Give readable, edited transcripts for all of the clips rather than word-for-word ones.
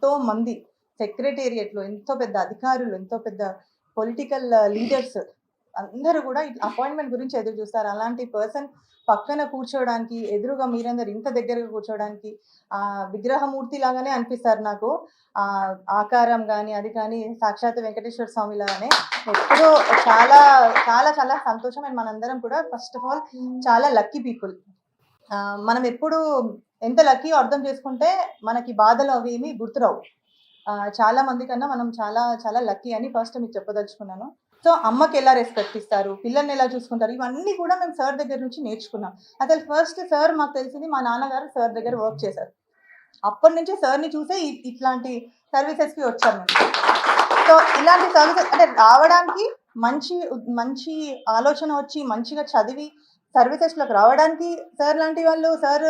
ఎంతో మంది సెక్రటేరియట్లో ఎంతో పెద్ద అధికారులు, ఎంతో పెద్ద పొలిటికల్ లీడర్స్ అందరూ కూడా అపాయింట్మెంట్ గురించి ఎదురు చూస్తారు. అలాంటి పర్సన్ పక్కన కూర్చోవడానికి, ఎదురుగా మీరందరూ ఇంత దగ్గరగా కూర్చోవడానికి విగ్రహమూర్తి లాగానే అనిపిస్తారు నాకు. ఆకారం కానీ అది కానీ సాక్షాత్ వెంకటేశ్వర స్వామి లాగానే ఎప్పుడో చాలా చాలా చాలా సంతోషం. అండ్ మనందరం కూడా ఫస్ట్ ఆఫ్ ఆల్ చాలా లక్కీ పీపుల్. మనం ఎప్పుడు ఎంత లక్కీ అర్థం చేసుకుంటే మనకి బాధలు అవి ఏమి గుర్తురావు. చాలా మంది కన్నా మనం చాలా చాలా లక్కీ అని ఫస్ట్ మీకు చెప్పదలుచుకున్నాను. సో అమ్మకి ఎలా రెస్పెక్ట్ ఇస్తారు, పిల్లల్ని ఎలా చూసుకుంటారు, ఇవన్నీ కూడా మేము సార్ దగ్గర నుంచి నేర్చుకున్నాం. అసలు ఫస్ట్ సార్ మాకు తెలిసింది మా నాన్నగారు సార్ దగ్గర వర్క్ చేశారు. అప్పటి నుంచి సార్ని చూసే ఇట్లాంటి సర్వీసెస్కి వచ్చాను మేము. సో ఇలాంటి సర్వీసెస్ అంటే రావడానికి మంచి ఆలోచన వచ్చి మంచిగా చదివి సర్వీసెస్లోకి రావడానికి సార్ లాంటి వాళ్ళు, సార్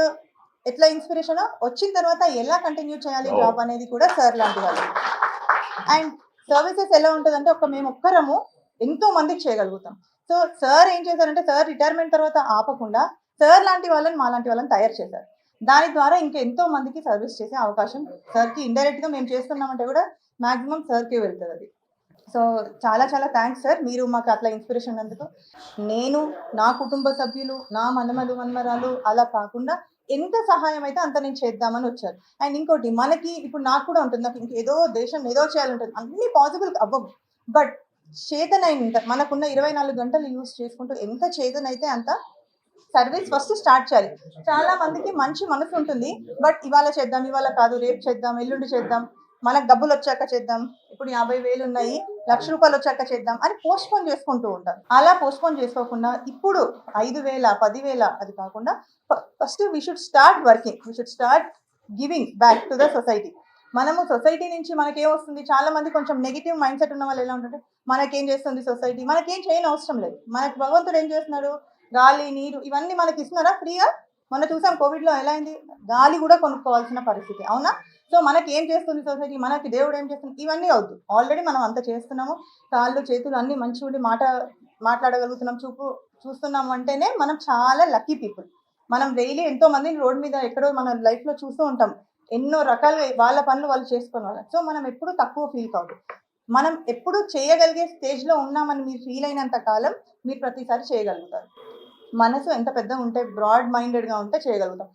ఎట్లా ఇన్స్పిరేషన్ వచ్చిన తర్వాత ఎలా కంటిన్యూ చేయాలి జాబ్ అనేది కూడా సార్ లాంటి వాళ్ళు. అండ్ సర్వీసెస్ ఎలా ఉంటుందంటే మేము ఒక్కరము ఎంతో మందికి చేయగలుగుతాం. సో సార్ ఏం చేశారంటే సార్ రిటైర్మెంట్ తర్వాత ఆపకుండా సార్ లాంటి వాళ్ళని మాలాంటి వాళ్ళని తయారు చేశారు. దాని ద్వారా ఇంకెంతో మందికి సర్వీస్ చేసే అవకాశం సార్కి ఇండైరెక్ట్గా మేము చేస్తున్నామంటే కూడా మ్యాక్సిమం సార్కే వెళ్తుంది అది. సో చాలా చాలా థ్యాంక్స్ సార్, మీరు మాకు అట్లా ఇన్స్పిరేషన్ ఉన్నందుకు. నేను, నా కుటుంబ సభ్యులు, నా మన్మరాలు అలా కాకుండా ఎంత సహాయం అయితే అంత నేను చేద్దామని వచ్చారు. అండ్ ఇంకోటి మనకి ఇప్పుడు నాకు కూడా ఉంటుంది, నాకు ఇంకేదో దేశం ఏదో చేయాలంటుంది, అన్నీ పాసిబుల్ అవ్వవు. బట్ చేతనైనంత మనకున్న 24 గంటలు యూజ్ చేసుకుంటూ ఎంత చేతనైతే అంత సర్వీస్ ఫస్ట్ స్టార్ట్ చేయాలి. చాలా మందికి మంచి మనసు ఉంటుంది, బట్ ఇవాళ చేద్దాం, ఇవాళ కాదు, రేపు చేద్దాం, ఎల్లుండి చేద్దాం, మనకు డబ్బులు వచ్చాక చేద్దాం, ఇప్పుడు 50,000 ఉన్నాయి, ₹1,00,000 వచ్చాక చేద్దాం అని పోస్ట్పోన్ చేసుకుంటూ ఉంటారు. అలా పోస్ట్పోన్ చేసుకోకుండా ఇప్పుడు 5,000, 10,000 అది కాకుండా first we should start working, we should start giving back to the society. మనము సొసైటీ నుంచి మనకేం వస్తుంది, చాలా మంది కొంచెం నెగిటివ్ మైండ్ సెట్ ఉన్న వాళ్ళు ఎలా ఉంటుంటే మనకేం చేస్తుంది సొసైటీ, మనకేం చేయని అవసరం లేదు, మనకి భగవంతుడు ఏం చేస్తున్నాడు, గాలి నీరు ఇవన్నీ మనకి ఇస్తున్నారా ఫ్రీగా? మనం చూసాం కోవిడ్లో ఎలా అయింది, గాలి కూడా కొనుక్కోవాల్సిన పరిస్థితి, అవునా? సో మనకి ఏం చేస్తుంది సొసైటీ, మనకి దేవుడు ఏం చేస్తుంది, ఇవన్నీ అవుతుంది. ఆల్రెడీ మనం అంత చేస్తున్నాము, కాళ్ళు చేతులు అన్నీ మంచిగా ఉండి మాట్లాడగలుగుతున్నాం, చూస్తున్నాము అంటేనే మనం చాలా లక్కీ పీపుల్. మనం డైలీ ఎంతో మందిని రోడ్ మీద ఎక్కడో మన లైఫ్లో చూస్తూ ఉంటాం, ఎన్నో రకాలుగా వాళ్ళ పనులు వాళ్ళు చేసుకునే వాళ్ళు. సో మనం ఎప్పుడు తక్కువ ఫీల్ కావద్దు, మనం ఎప్పుడు చేయగలిగే స్టేజ్లో ఉన్నామని మీరు ఫీల్ అయినంత కాలం మీరు ప్రతిసారి చేయగలుగుతారు. మనసు ఎంత పెద్దగా ఉంటే, బ్రాడ్ మైండెడ్గా ఉంటే చేయగలుగుతాం.